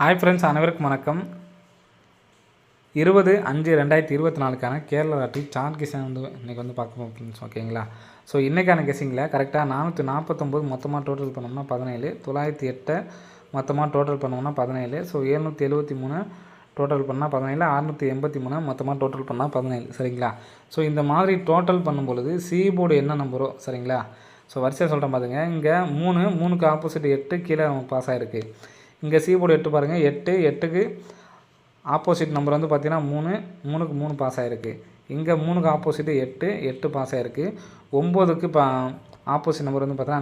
Hi friends, அனைவருக்கும் வணக்கம். 20/5/2024க்கான Kerala lottery chart guessing இன்றைக்கி பார்க்க போகிறோம் ஃப்ரெண்ட்ஸ். ஓகேங்களா? ஸோ இன்றைக்கான கெஸிங்கில் கரெக்டாக 449 மொத்தமாக டோட்டல் பண்ணோம்னா 17, 908 மொத்தமாக டோட்டல் பண்ணோம்னா 17, ஸோ 773 டோட்டல் பண்ணால் 17, 683 மொத்தமாக டோட்டல் பண்ணால் 17. சரிங்களா? ஸோ இந்த மாதிரி டோட்டல் பண்ணும்பொழுது சி போர்டு என்ன நம்பரோ, சரிங்களா? ஸோ வரிசையாக சொல்கிறேன் பாருங்க. இங்கே 3க்கு ஆப்போசிட் 8 கீழே நமக்கு பாஸ் ஆகிருக்கு. இங்கே சி போர்டு 8 பாருங்கள். 8க்கு ஆப்போசிட் நம்பர் பார்த்தீங்கன்னா 3க்கு 3 பாஸ் ஆகிருக்கு. இங்கே 3க்கு ஆப்போசிட்டு 8 பாஸ் ஆகிருக்கு. 9க்கு ஆப்போசிட் நம்பர் பார்த்தீங்கன்னா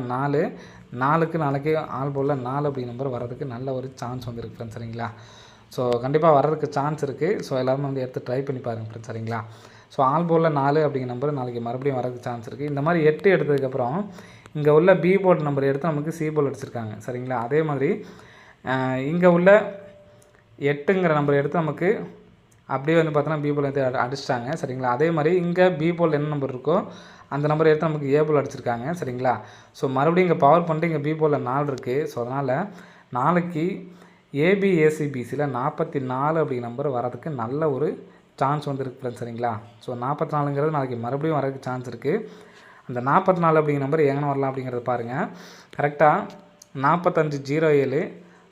4க்கு நாளைக்கு ஆல் போர்டில் 4 அப்படிங்கிற நம்பர் வர்றதுக்கு நல்ல ஒரு சான்ஸ் வந்துருக்கு ஃப்ரெண்ட்ஸ். சரிங்களா? ஸோ கண்டிப்பாக வர்றதுக்கு சான்ஸ் இருக்குது. ஸோ எல்லோரும் எடுத்து ட்ரை பண்ணி பாருங்கள் ஃப்ரெண்ட்ஸ். சரிங்களா? ஸோ ஆல் போர்டில் 4 அப்படிங்கிற நம்பர் நாளைக்கு மறுபடியும் வரதுக்கு சான்ஸ் இருக்குது. இந்த மாதிரி 8 எடுத்ததுக்கப்புறம் இங்கே உள்ள பி போர்டு நம்பர் எடுத்து நமக்கு சி போர்டு அடிச்சிருக்காங்க. சரிங்களா? அதே மாதிரி இங்கே உள்ள 8ங்கிற நம்பர் எடுத்து நமக்கு அப்படியே பார்த்தோன்னா பி போல் எடுத்து அடிச்சிட்டாங்க. சரிங்களா? அதே மாதிரி இங்கே பி போல் என்ன நம்பர் இருக்கோ அந்த நம்பர் எடுத்து நமக்கு ஏ போல் அடிச்சிருக்காங்க. சரிங்களா? ஸோ மறுபடியும் இங்கே பவர் பண்ணிட்டு இங்கே பி போலில் 4 இருக்குது. ஸோ அதனால் நாளைக்கு ஏபிஏசிபிசியில் 44 அப்படிங்கிற நம்பர் வரதுக்கு நல்ல ஒரு சான்ஸ் வந்துருக்கு ஃப்ரெண்ட்ஸ். சரிங்களா? ஸோ 44ங்கிறது நாளைக்கு மறுபடியும் வரதுக்கு சான்ஸ் இருக்குது. அந்த 44 அப்படிங்கிற நம்பர் எங்கே வரலாம் அப்படிங்கிறத பாருங்கள். கரெக்டாக 4507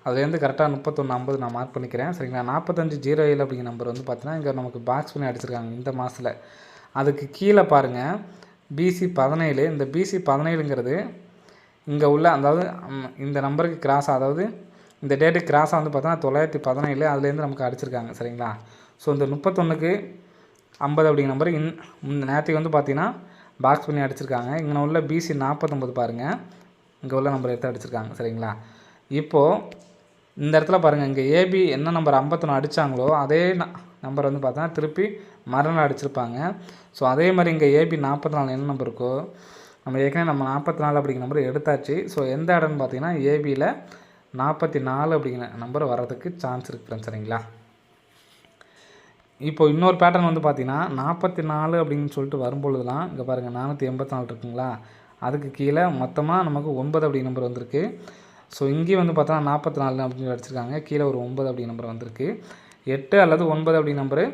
அதுலேருந்து கரெக்டாக 3150 நான் மார்க் பண்ணிக்கிறேன். சரிங்களா? 4507 அப்படிங்கிற நம்பர் பார்த்தீங்கன்னா இங்கே நமக்கு பாக்ஸ் பண்ணி அடிச்சிருக்காங்க இந்த மாதத்தில். அதுக்கு கீழே பாருங்கள் BC17. இந்த BC17ங்கிறது இங்கே உள்ள, அதாவது இந்த நம்பருக்கு கிராஸாக, அதாவது இந்த டேட்டுக்கு கிராஸாக பார்த்தோன்னா 917 அதுலேருந்து நமக்கு அடிச்சிருக்காங்க. சரிங்களா? ஸோ இந்த 31க்கு 50 அப்படிங்கிற நம்பர் நேற்றுக்கு பார்த்தீங்கன்னா பாக்ஸ் பண்ணி அடிச்சிருக்காங்க. இங்கே உள்ள BC49 பாருங்கள், இங்கே உள்ள நம்பர் எடுத்து அடிச்சிருக்காங்க. சரிங்களா? இப்போது இந்த இடத்துல பாருங்கள், இங்கே ஏபி என்ன நம்பர் 51 அடித்தாங்களோ அதே நம்பர் பார்த்தோன்னா திருப்பி மறுநாள் அடிச்சிருப்பாங்க. ஸோ அதே மாதிரி இங்கே ஏபி 44 என்ன நம்பர் இருக்கோ நம்ம ஏற்கனவே 44 அப்படிங்கிற நம்பர் எடுத்தாச்சு. ஸோ எந்த இடம்னு பார்த்தீங்கன்னா ஏபியில் 44 அப்படிங்கிற நம்பர் வர்றதுக்கு சான்ஸ் இருக்குது ஃப்ரெண்ட்ஸ். சரிங்களா? இப்போது இன்னொரு பேட்டர்ன் பார்த்தீங்கன்னா 44 அப்படின்னு சொல்லிட்டு வரும்பொழுதுலாம் இங்கே பாருங்கள் 484 இருக்குங்களா, அதுக்கு கீழே மொத்தமாக நமக்கு 9 அப்படிங்கிற நம்பர் வந்திருக்கு. ஸோ இங்கேயும் பார்த்தோன்னா 44 அப்படின்னு அடிச்சிருக்காங்க. கீழே ஒரு 9 அப்படிங்கிற நம்பர் வந்திருக்கு. 8 அல்லது 9 அப்படிங்கிற நம்பரு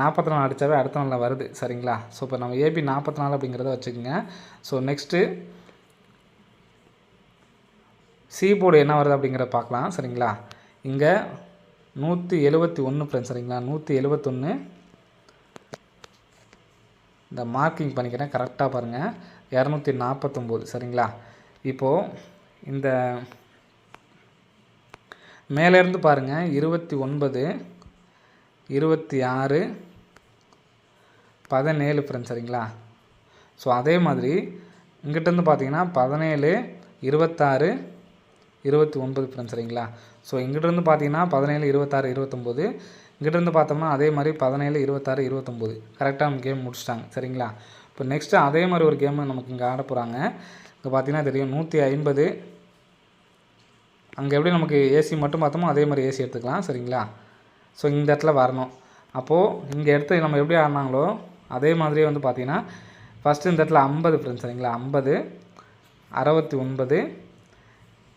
44 அடித்தாவே அடுத்த நாளில் வருது. சரிங்களா? ஸோ இப்போ நம்ம ஏபி 44 அப்படிங்கிறத வச்சுக்கோங்க. ஸோ நெக்ஸ்ட்டு சி போர்டு என்ன வருது அப்படிங்கிறத பார்க்கலாம். சரிங்களா? இங்கே 171 ஃப்ரெண்ட்ஸ். சரிங்களா? 171 இந்த மார்க்கிங் பண்ணிக்கிறேன் கரெக்டாக பாருங்கள். 249. சரிங்களா? இப்போது இந்த மேலேருந்து பாருங்கள் 29, 26, 17 ஃப்ரெண்ட்ஸ். சரிங்களா? ஸோ அதே மாதிரி இங்கிட்டேருந்து பார்த்தீங்கன்னா 17, 26, 29 ஃப்ரெண்ட்ஸ். சரிங்களா? ஸோ இங்கிட்டேருந்து பார்த்தீங்கன்னா 17, 26, 29, இங்கிட்டேருந்து பார்த்தோம்னா அதே மாதிரி 17, 26, 29 கரெக்டாக நம்ம கேம் முடிச்சிட்டாங்க. சரிங்களா? இப்போ நெக்ஸ்ட்டு அதே மாதிரி ஒரு கேமு நமக்கு இங்கே ஆட போகிறாங்க. இங்கே பார்த்தீங்கன்னா தெரியும் 150. அங்கே எப்படி நமக்கு ஏசி மட்டும் பார்த்தோமோ அதே மாதிரி ஏசி எடுத்துக்கலாம். சரிங்களா? ஸோ இந்த இடத்துல வரணும். அப்போது இங்கே எடுத்து நம்ம எப்படி ஆடினாங்களோ அதே மாதிரியே பார்த்தீங்கன்னா ஃபஸ்ட்டு இந்த இடத்துல 50 ஃப்ரெண்ட்ஸ். சரிங்களா? 50, 69,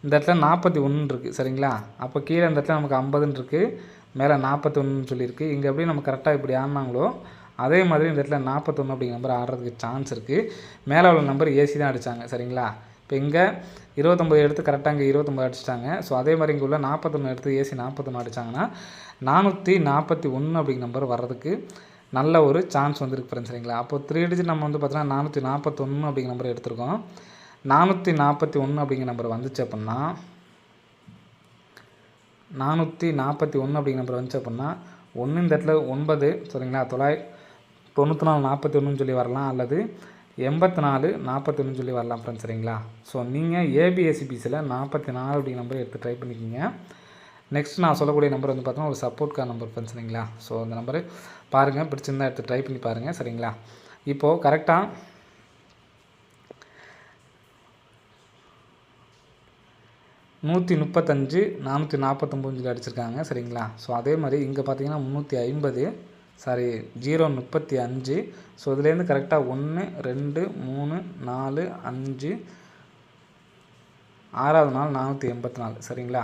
இந்த இடத்துல 41 இருக்குது. சரிங்களா? அப்போ கீழே இந்த இடத்துல நமக்கு 50ன்னு இருக்குது, மேலே 41 சொல்லியிருக்கு. இங்கே எப்படி நம்ம கரெக்டாக இப்படி ஆடினாங்களோ அதே மாதிரி இந்த இடத்துல 41 அப்படிங்கிற நம்பர் ஆடுறதுக்கு சான்ஸ் இருக்குது. மேலே உள்ள நம்பர் ஏசி தான் அடித்தாங்க. சரிங்களா? இப்போ இங்கே 29 எடுத்து கரெக்டாக இங்கே 29 அடிச்சிட்டாங்க. ஸோ அதே மாதிரி இங்கே உள்ள 41 எடுத்து ஏசி 41 அடித்தாங்கன்னா 441 அப்படிங்கிற நம்பர் வர்றதுக்கு நல்ல ஒரு சான்ஸ் வந்துருக்கு ஃப்ரெண்ட்ஸ். சரிங்களா? அப்போது 3 டிஜிட் நம்ம பார்த்தோன்னா 441 அப்படிங்கிற நம்பர் எடுத்திருக்கோம். 441 அப்படிங்கிற நம்பர் வந்துச்சு அப்படின்னா 441 அப்படிங்கிற நம்பர் வந்துச்சு அப்படின்னா ஒன்று இந்த இடத்துல 9. சரிங்களா? 994 41 சொல்லி வரலாம், அல்லது 84 41 சொல்லி வரலாம் ஃப்ரெண்ட்ஸ். சரிங்களா? ஸோ நீங்கள் ஏபிஎஸ்சிபிசியில் 44 அப்படிங்கிற நம்பர் எடுத்து ட்ரை பண்ணிக்கிங்க. நெக்ஸ்ட் நான் சொல்லக்கூடிய நம்பர் பார்த்தோன்னா ஒரு சப்போர்ட் கார் நம்பர் ஃப்ரெண்ட்ஸ். சரிங்களா? ஸோ அந்த நம்பரு பாருங்கள், பிடிச்சிருந்தா எடுத்து ட்ரை பண்ணி பாருங்கள். சரிங்களா? இப்போது கரெக்டாக 135, 449 சொல்லி அடிச்சிருக்காங்க. சரிங்களா? ஸோ அதே மாதிரி இங்கே பார்த்தீங்கன்னா 350, 035. ஸோ இதுலேருந்து கரெக்டாக 1, 2, 3, 4, 5, 6வது நாள் 484. சரிங்களா?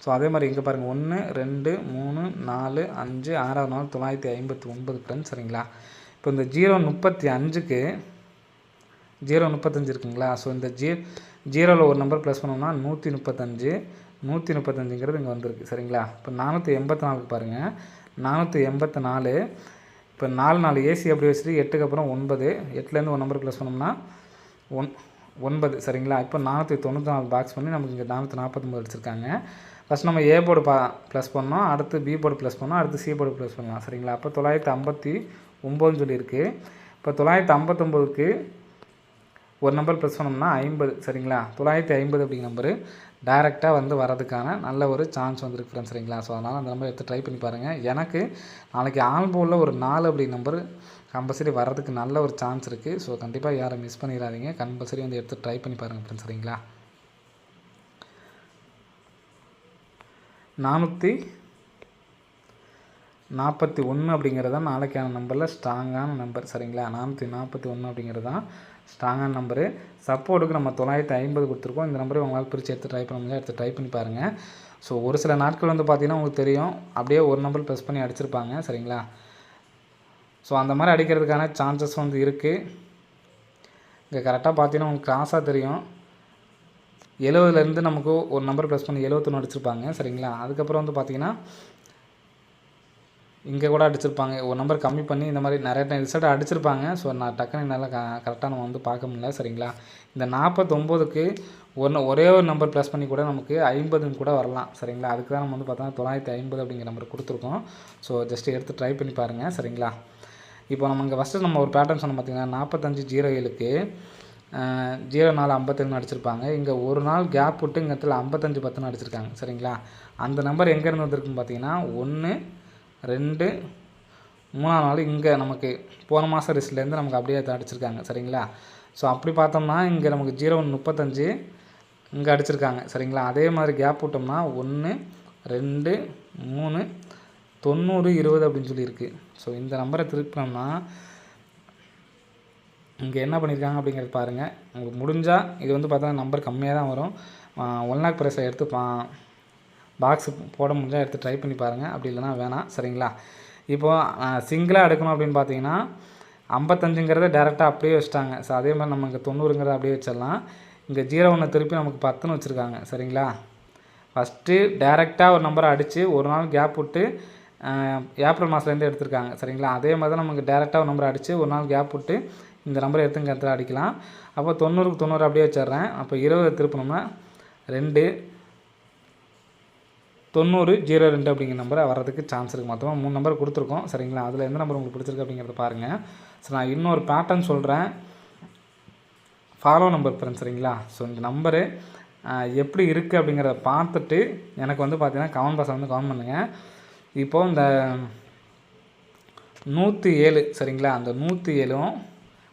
ஸோ அதே மாதிரி இங்கே பாருங்கள் 1 2 3 4 5 6வது நாள் 959 ஃப்ரெண்ட்ஸ் சரிங்களா. இப்போ இந்த 035க்கு 035 இருக்குங்களா. ஸோ இந்த ஜீரோவில் ஒரு நம்பர் ப்ளஸ் பண்ணோம்னா 135 135ங்கிறது இங்கே வந்திருக்கு சரிங்களா. இப்போ 484க்கு பாருங்கள் 484 இப்போ 4 ஏசி அப்படி வச்சுட்டு 8க்கு அப்புறம் 9 8லேருந்து ஒரு நம்பர் ப்ளஸ் பண்ணோம்னா 9 சரிங்களா. இப்போ 494 பாக்ஸ் பண்ணி நமக்கு இங்கே 449 அடிச்சிருக்காங்க. ஃபஸ்ட் நம்ம ஏ போர்டு ப்ளஸ் பண்ணோம், அடுத்து பி போர்டு ப்ளஸ் பண்ணோம், அடுத்து சி போர்டு ப்ளஸ் பண்ணலாம் சரிங்களா. அப்போ 959 சொல்லியிருக்கு. இப்போ 959க்கு ஒரு நம்பர் ப்ளஸ் பண்ணோம்னா 50 சரிங்களா. 950 அப்படிங்கிற நம்பரு டைரெக்டாக வந்து வரதுக்கான நல்ல ஒரு சான்ஸ் வந்துருக்கு ஃப்ரெண்ட்ஸ் சரிங்களா. ஸோ அதனால் அந்த நம்பர் எடுத்து ட்ரை பண்ணி பாருங்கள். எனக்கு நாளைக்கு ஆல்போவில் ஒரு 4 அப்படி நம்பர் கம்பல்சரி வர்றதுக்கு நல்ல ஒரு சான்ஸ் இருக்குது. ஸோ கண்டிப்பாக யாரும் மிஸ் பண்ணிடாதீங்க, கம்பல்சரி வந்து எடுத்து ட்ரை பண்ணி பாருங்கள் ஃப்ரெண்ட்ஸ் சரிங்களா. 441 அப்படிங்கிறது தான் நாளைக்கான நம்பரில் ஸ்ட்ராங்கான நம்பர் சரிங்களா. 441 அப்படிங்கிறது தான் ஸ்ட்ராங்கான நம்பரு. சப்போர்ட்டுக்கு நம்ம 950 கொடுத்துருக்கோம். இந்த நம்பரை உங்களால் பிரித்து எடுத்து ட்ரை பண்ண முடியாது, எடுத்து ட்ரை பண்ணி பாருங்கள். ஸோ ஒரு சில நாட்கள் வந்து பார்த்திங்கன்னா உங்களுக்கு தெரியும் அப்படியே ஒரு நம்பர் ப்ளஸ் பண்ணி அடிச்சிருப்பாங்க சரிங்களா. ஸோ அந்த மாதிரி அடிக்கிறதுக்கான சான்சஸ் வந்து இருக்குது. இங்கே கரெக்டாக பார்த்தீங்கன்னா உங்களுக்கு காசாக தெரியும் 70லேருந்து நமக்கு ஒரு நம்பர் ப்ளஸ் பண்ணி 71 அடிச்சிருப்பாங்க சரிங்களா. அதுக்கப்புறம் வந்து பார்த்திங்கன்னா இங்கே கூட அடிச்சிருப்பாங்க, ஒரு நம்பர் கம்மி பண்ணி இந்த மாதிரி நிறைய டைம் ரிசல்ட் அடிச்சிருப்பாங்க. ஸோ நான் டக்குன்னு நல்லா கரெக்டாக நம்ம வந்து பார்க்க முடியல சரிங்களா. இந்த 49க்கு ஒரே ஒரு நம்பர் ப்ளஸ் பண்ணி கூட நமக்கு 50ன்னு கூட வரலாம் சரிங்களா. அதுக்கு தான் நம்ம வந்து பார்த்தோன்னா 950 அப்படிங்கிற நம்பர் கொடுத்துருக்கோம். ஸோ ஜஸ்ட் எடுத்து ட்ரை பண்ணி பாருங்கள் சரிங்களா. இப்போ நம்ம இங்கே ஃபஸ்ட்டு நம்ம ஒரு பேட்டர்ன் சொன்னோம் பார்த்திங்கன்னா 4507க்கு 0457 அடிச்சிருப்பாங்க. இங்கே ஒரு நாள் கேப் விட்டு இங்கே இடத்துல 5510 அடிச்சிருக்காங்க சரிங்களா. அந்த நம்பர் எங்கேருந்து வந்திருக்குன்னு பார்த்தீங்கன்னா 1 2 3ஆம் நாள் இங்கே நமக்கு போன மாதம் ரிஸ்ட்லேருந்து நமக்கு அப்படியே அடிச்சிருக்காங்க சரிங்களா. ஸோ அப்படி பார்த்தோம்னா இங்கே நமக்கு 0135 இங்கே அடிச்சிருக்காங்க சரிங்களா. அதே மாதிரி கேப் விட்டோம்னா 1 2 3 90 20 அப்படின்னு சொல்லியிருக்கு. ஸோ இந்த நம்பரை திருப்பினோம்னா இங்கே என்ன பண்ணியிருக்காங்க அப்படிங்கிறது பாருங்கள். உங்களுக்கு முடிஞ்சால் இது வந்து பார்த்தா நம்பர் கம்மியாக தான் வரும். 1 லாக் ப்ரைஸை எடுத்து பாக்ஸு போட முடிஞ்சால் எடுத்து ட்ரை பண்ணி பாருங்கள், அப்படி இல்லைனா வேணாம் சரிங்களா. இப்போது சிங்கிளாக எடுக்கணும் அப்படின்னு பார்த்தீங்கன்னா 55ங்கிறத டேரெக்டாக அப்படியே வச்சுட்டாங்க. ஸோ அதே மாதிரி நம்ம இங்கே 90ங்கிறத அப்படியே வச்சிடலாம். இங்கே 01 திருப்பி நமக்கு 10ன்னு வச்சுருக்காங்க சரிங்களா. ஃபஸ்ட்டு டேரெக்டாக ஒரு நம்பரை அடித்து ஒரு நாள் கேப் விட்டு ஏப்ரல் மாதத்துலேருந்து எடுத்திருக்காங்க சரிங்களா. அதே மாதிரி தான் நமக்கு டேரெக்டாக ஒரு நம்பரை அடித்து ஒரு நாள் கேப் விட்டு இந்த நம்பரை எடுத்துங்க இடத்துல அடிக்கலாம். அப்போ 90க்கு 90 அப்படியே வச்சிட்றேன். அப்போ 20 திருப்பினோம்னா 2 90 02 அப்படிங்கிற நம்பரை வர்றதுக்கு சான்ஸ் இருக்குது. மொத்தமாக 3 நம்பர் கொடுத்துருக்கோம் சரிங்களா. அதில் எந்த நம்பர் உங்களுக்கு பிடிச்சிருக்கு அப்படிங்கிறத பாருங்கள். ஸோ நான் இன்னொரு பேட்டர்ன் சொல்கிறேன், ஃபாலோ நம்பர் ஃப்ரெண்ட்ஸ் சரிங்களா. ஸோ இந்த நம்பரு எப்படி இருக்குது அப்படிங்கிறத பார்த்துட்டு எனக்கு வந்து பார்த்தீங்கன்னா கமெண்ட் பாக்ஸில் வந்து கமெண்ட் பண்ணுங்கள். இப்போது இந்த 107 சரிங்களா, அந்த 107ம்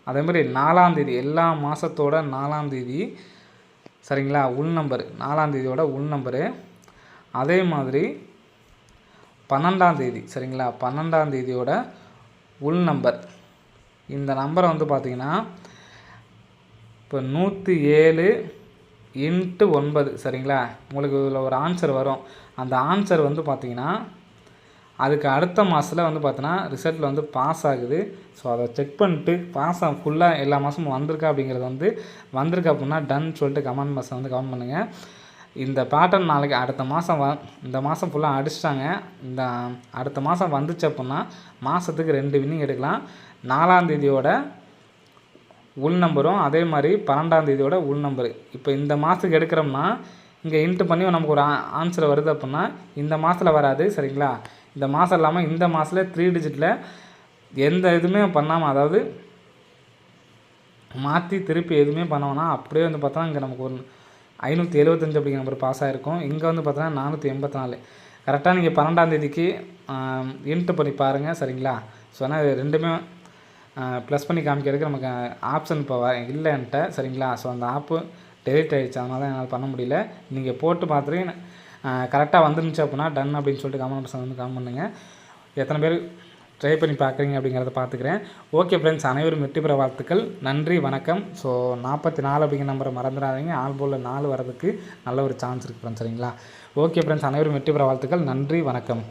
அதேமாதிரி 4ஆம் தேதி எல்லா மாதத்தோட 4ஆம் தேதி சரிங்களா உள் நம்பரு, 4ஆம் தேதியோட உள் நம்பரு, அதே மாதிரி 12ஆம் தேதி சரிங்களா 12ஆம் தேதியோட உள் நம்பர். இந்த நம்பரை வந்து பார்த்திங்கன்னா இப்போ 107 × 9 சரிங்களா. உங்களுக்கு இதில் ஒரு ஆன்சர் வரும். அந்த ஆன்சர் வந்து பார்த்திங்கன்னா அதுக்கு அடுத்த மாதத்தில் வந்து பார்த்தீங்கன்னா ரிசல்ட்டில் வந்து பாஸ் ஆகுது. ஸோ அதை செக் பண்ணிட்டு பாஸ் ஃபுல்லாக எல்லா மாதமும் வந்திருக்கா அப்படிங்கிறது வந்து வந்திருக்கு அப்படின்னா டன் சொல்லிட்டு கமெண்ட் பாக்ஸில் வந்து கமெண்ட் பண்ணுங்கள். இந்த பேட்டர்ன் நாளைக்கு அடுத்த மாதம் இந்த மாதம் ஃபுல்லாக அடிச்சிட்டாங்க. இந்த அடுத்த மாதம் வந்துச்சு அப்படின்னா மாதத்துக்கு 2 வின்னிங் எடுக்கலாம். 4ஆம் தேதியோட உள் நம்பரும் அதே மாதிரி 12ஆம் தேதியோட உள் நம்பரு. இப்போ இந்த மாதத்துக்கு எடுக்கிறோம்னா இங்கே இன்ட்டு பண்ணி நமக்கு ஒரு ஆன்சர் வருது அப்படின்னா இந்த மாதத்தில் வராது சரிங்களா. இந்த மாதம் இல்லாமல் இந்த மாதத்தில் 3 டிஜிட்டில் எந்த இதுவுமே பண்ணாமல், அதாவது மாற்றி திருப்பி எதுவுமே பண்ணோம்னா அப்படியே வந்து பார்த்தா இங்கே நமக்கு ஒரு 575 அப்படிங்கிற நம்பர் பாஸ் ஆகிருக்கும். இங்கே வந்து பார்த்தோன்னா 484 கரெக்டாக நீங்கள் 12ஆம் தேதிக்கு இன்ட்டு பண்ணி பாருங்கள் சரிங்களா. ஸோ ஆனால் இது ரெண்டுமே ப்ளஸ் பண்ணி காமிக்கிறதுக்கு நமக்கு ஆப்ஷன் இப்போ இல்லைன்ட்ட சரிங்களா. ஸோ அந்த ஆப்பு டெலிட் ஆகிடுச்சு, அதனால தான் என்னால் பண்ண முடியல. நீங்கள் போட்டு பார்த்துட்டு கரெக்டாக வந்துருந்துச்சு அப்படின்னா டன் அப்படின்னு சொல்லிட்டு கமெண்ட் பாக்ஸில் வந்து கமெண்ட் பண்ணுங்கள். எத்தனை பேர் ட்ரை பண்ணி பார்க்குறீங்க அப்படிங்கிறத பார்த்துக்கிறேன். ஓகே ஃப்ரெண்ட்ஸ், அனைவரும் வெற்றி பெற வாழ்த்துக்கள். நன்றி, வணக்கம். ஸோ 44 அப்படிங்கிற நம்பரை மறந்துடாதீங்க. ஆல்போலில் 4 வரதுக்கு நல்ல ஒரு சான்ஸ் இருக்குது ஃப்ரெண்ட்ஸ் சரிங்களா. ஓகே ஃப்ரெண்ட்ஸ், அனைவரும் வெற்றி பெற வாழ்த்துக்கள். நன்றி, வணக்கம்.